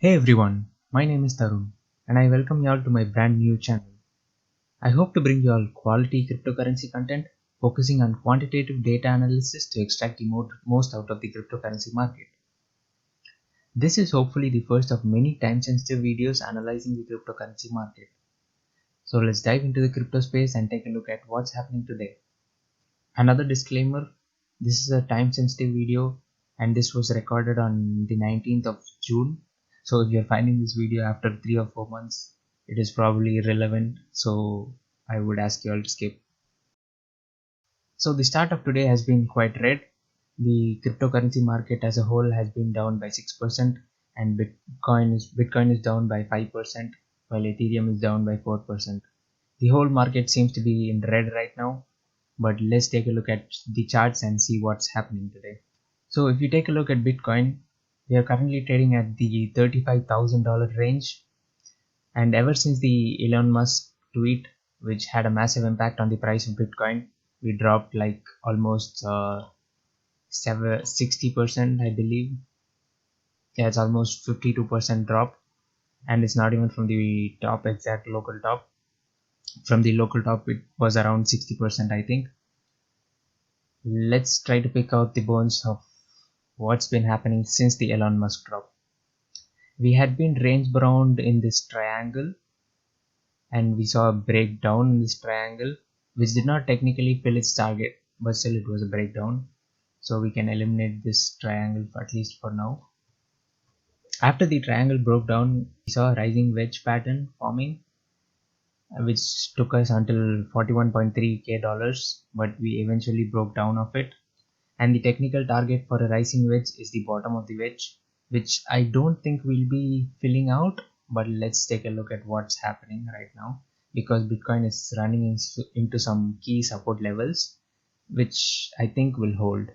Hey everyone, my name is Tarun and I welcome you all to my brand new channel. I hope to bring you all quality cryptocurrency content focusing on quantitative data analysis to extract the most out of the cryptocurrency market. This is hopefully the first of many time sensitive videos analyzing the cryptocurrency market. So let's dive into the crypto space and take a look at what's happening today. Another disclaimer, this is a time sensitive video and this was recorded on the 19th of June. So if you're finding this video after 3 or 4 months, it is probably irrelevant. So I would ask you all to skip. So the start of today has been quite red. The cryptocurrency market as a whole has been down by 6% and Bitcoin is down by 5% while Ethereum is down by 4%. The whole market seems to be in red right now, but let's take a look at the charts and see what's happening today. So if you take a look at Bitcoin, we are currently trading at the $35,000 range, and ever since the Elon Musk tweet, which had a massive impact on the price of Bitcoin, we dropped like almost 60%, I believe. Yeah, it's almost 52% drop, and it's not even from the top exact local top. From the local top, it was around 60%, I think. Let's try to pick out the bones of what's been happening since the Elon Musk drop. We had been range bound in this triangle and we saw a breakdown in this triangle which did not technically fill its target, but still it was a breakdown, so we can eliminate this triangle at least for now. After the triangle broke down, we saw a rising wedge pattern forming, which took us until 41.3k dollars, but we eventually broke down of it. And the technical target for a rising wedge is the bottom of the wedge, which I don't think we'll be filling out, but let's take a look at what's happening right now, because Bitcoin is running into some key support levels which I think will hold.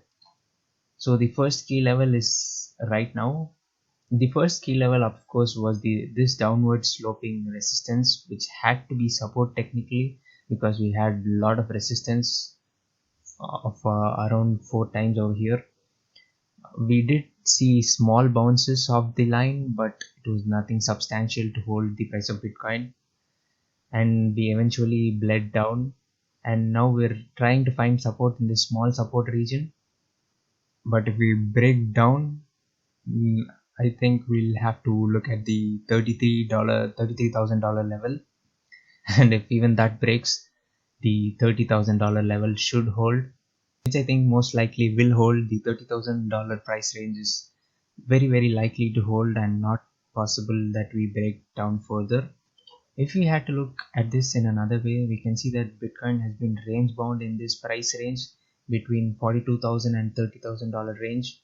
So the first key level is right now. The first key level of course was this downward sloping resistance, which had to be support technically because we had a lot of resistance of around 4 times over here. We did see small bounces off the line, but it was nothing substantial to hold the price of Bitcoin, and we eventually bled down, and now we're trying to find support in this small support region. But if we break down, I think we'll have to look at the $33,000 level, and if even that breaks, the $30,000 level should hold, which I think most likely will hold. The $30,000 price range is very likely to hold and not possible that we break down further. If we had to look at this in another way, we can see that Bitcoin has been range bound in this price range between $42,000 and $30,000 range.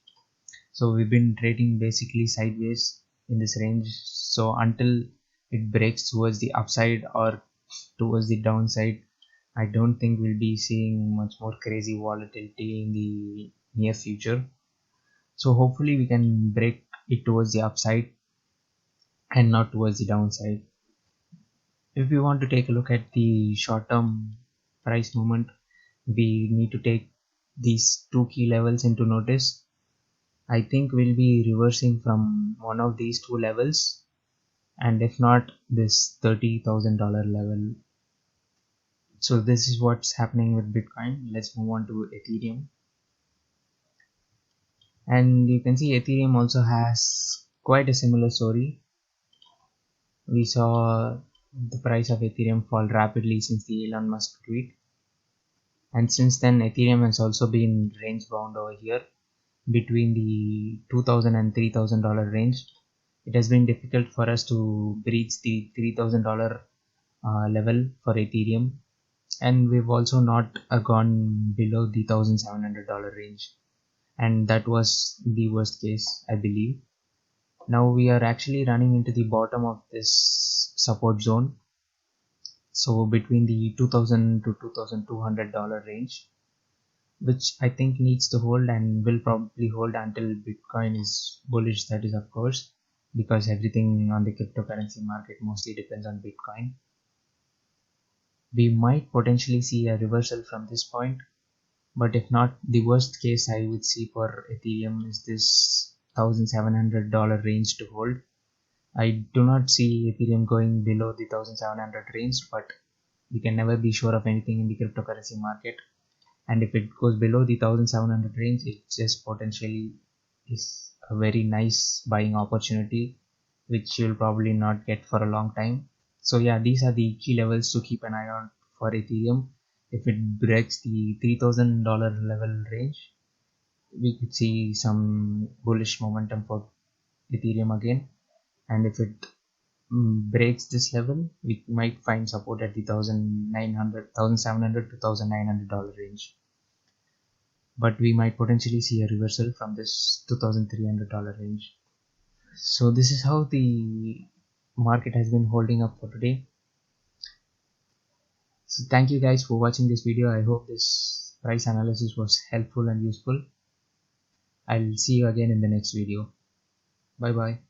So we've been trading basically sideways in this range. So until it breaks towards the upside or towards the downside, I don't think we'll be seeing much more crazy volatility in the near future. So hopefully we can break it towards the upside and not towards the downside. If we want to take a look at the short term price movement, we need to take these two key levels into notice. I think we'll be reversing from one of these two levels, and if not, this $30,000 level. So this is what's happening with Bitcoin. Let's move on to Ethereum. And you can see Ethereum also has quite a similar story. We saw the price of Ethereum fall rapidly since the Elon Musk tweet, and since then Ethereum has also been range bound over here between the $2,000 and $3,000 range. It has been difficult for us to breach the $3,000 level for Ethereum, and we've also not gone below the $1,700 range, and that was the worst case, I believe. Now we are actually running into the bottom of this support zone, so between the $2,000 to $2,200 range, which I think needs to hold and will probably hold until Bitcoin is bullish, that is of course, because everything on the cryptocurrency market mostly depends on Bitcoin. We might potentially see a reversal from this point, but if not, the worst case I would see for Ethereum is this $1,700 range to hold. I do not see Ethereum going below the 1700 range, but you can never be sure of anything in the cryptocurrency market. And if it goes below the 1700 range, it just potentially is a very nice buying opportunity, which you'll probably not get for a long time. So yeah, these are the key levels to keep an eye on for Ethereum. If it breaks the $3,000 level range, we could see some bullish momentum for Ethereum again. And if it breaks this level, we might find support at the 1900, 1700 to $1,900 range. But we might potentially see a reversal from this $2,300 range. So this is how the market has been holding up for today. So thank you guys for watching this video. I hope this price analysis was helpful and useful. I'll see you again in the next video. Bye bye.